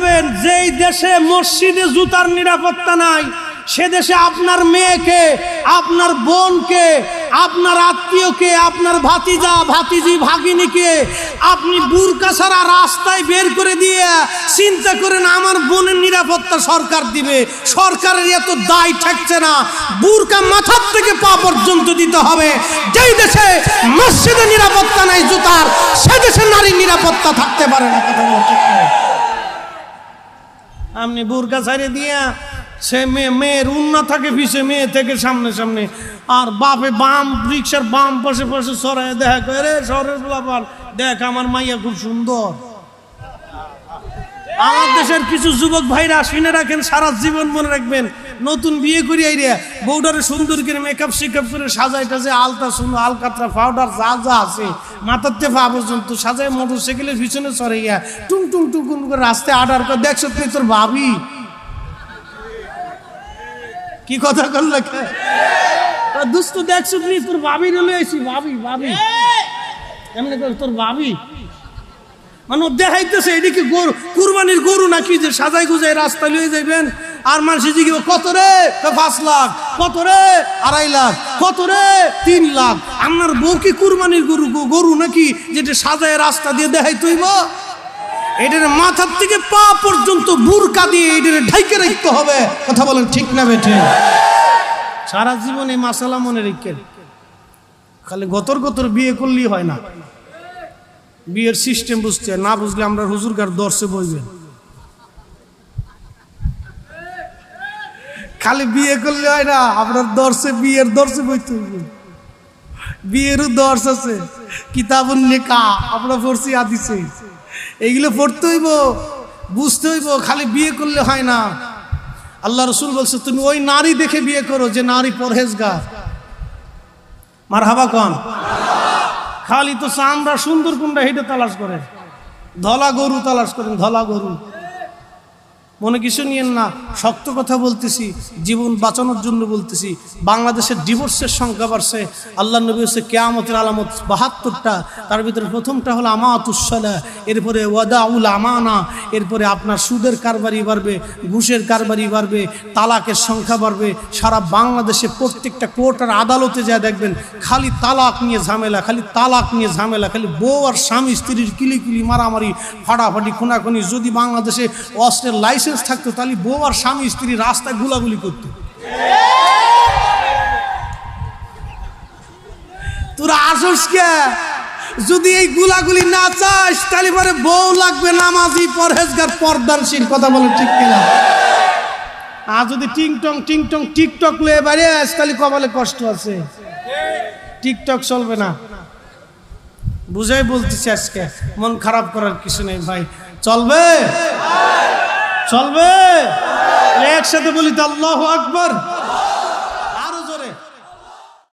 যাবেন, যেই দেশে মসজিদে জুতার নিরাপত্তা নাই, সে দেশে আপনার মেয়েকে, আপনার বোনকে, আপনার আত্মীয়কে, আপনার ভাতিজা ভাতিজি ভাগিনীকে আপনি বুরকা ছাড়া রাস্তায় বের করে দিয়ে চিন্তা করেন আমার বোনের নিরাপত্তা সরকার দিবে। সরকারের এত দায় থাকছে না, বুরকা মাথার থেকে পা পর্যন্ত দিতে হবে। যেই দেশে মসজিদে নিরাপত্তা নাই জুতার, সে দেশে নারীর নিরাপত্তা থাকতে পারে না। কথা বলা ঠিক না। আপনি বুরকা ছাড়িয়ে দিয়া সে মেয়ের উন্না থাকে পিছে, মেয়ে থেকে সামনে সামনে, আর বাপে বাম রিক্সার বাম পাশে পাশে সরাই দেখা করে শহরের বলাবার দেখ আমার মাইয়া খুব সুন্দর। আমার দেশের কিছু যুবক ভাইরা শুনে রাখেন, সারা জীবন মনে রাখবেন, নতুন বিয়ে করি আইরিয়া বউটারে সুন্দর করে মেকআপ শিকআপ করে সাজাই টাজে আলতা সুন্দর আলকাতরা পাউডার যা যা আছে মাথার থেকে পা পর্যন্ত সাজায় মোটরসাইকেলের পিছনে চড়াইয়া টুং টুং টুকুন করে রাস্তায় আডার করে দেখছো তুই তোর ভাবি কি কথা করলে দুস্থ দেখছো তুই তোর ভাবি রলে আছি ভাবি ভাবি এমনি করে তোর ভাবি মানে দেখাইতেছে এদিকে গরু কুরবানির গরু নাকি যে সাজাই গুজাই রাস্তা লিয়ে যাইবেন। আর মানুষ জিজ্ঞেস কত রে 5 লাখ, কত রে 2.5 লাখ, কত রে 3 লাখ। আপনার বউ কি কুরবানির গরু নাকি যেটা সাজায় রাস্তা দিয়ে দেখাই তৈব? এটার মাথার থেকে পা পর্যন্ত বুরকা দিয়ে এটার ঢাইকে রাখতে হবে। কথা বলেন ঠিক না বেঠে? সারা জীবন এই মাসালা মনে রেখে খালি গতর গতর বিয়ে করলেই হয় না, বিয়ের সিস্টেম বুঝতে না বুঝলে আমরা হুজুরগার দর্শে বইবেন। খালি বিয়ে করলে হয় না, আপনার দর্শে বিয়ের দর্শে বইতে হইবে। বিয়েরও দর্শ আছে, কিতাবুন নিকাহ আমরা পড়ছি হাদিসে, এইগুলো পড়তে হইব, বুঝতে হইব। খালি বিয়ে করলে হয় না। আল্লাহ রসুল বলছে তুমি ওই নারী দেখে বিয়ে করো যে নারী পরহেজগার। মারহাবা কোন? খালি তো চামড়া সুন্দর কোনটা হেঁটে তালাশ করে, ধলা গরু তালাশ করেন, ধলা গরু। মনে কিছু নিয়েন না, শক্ত কথা বলতেছি, জীবন বাঁচানোর জন্য বলতেছি। বাংলাদেশের ডিভোর্সের সংখ্যা বাড়ছে। আল্লাহ নবী হচ্ছে কিয়ামতের আলামত 72টা, তার ভিতরে প্রথমটা হলো আমাতুসসালাহ, এরপরে ওয়াদাউল আমানা, এরপরে আপনার সুদের কারবারি বাড়বে, ঘুষের কারবারি বাড়বে, তালাকের সংখ্যা বাড়বে। সারা বাংলাদেশে প্রত্যেকটা কোর্ট আর আদালতে যা দেখবেন খালি তালাক নিয়ে ঝামেলা, খালি তালাক নিয়ে ঝামেলা, খালি বউ আর স্বামী স্ত্রীর কিলিকিলি মারামারি ফাটাফাটি খুনাখুনি। যদি বাংলাদেশে অস্ত্রের লাইসেন্স থাকতো তাহলে বউ আর স্বামী স্ত্রী রাস্তায় গুলাগুলি করতো। তোরা আসস কে? যদি এই গুলাগুলি না চাস তাহলে পরে বউ লাগবে নামাজি পরহেজগার পর্দানশীল। কথা বলে ঠিক কিনা? আর যদি টিংটং টিকটক লয়ে বাইরে আস তাহলে কপালে কষ্ট আছে, টিকটক চলবে না। বুঝাই বলতেছি, আজকে মন খারাপ করার কিছু নেই ভাই, চলবে চলবে। একসাথে বলি তো আল্লাহু আকবার।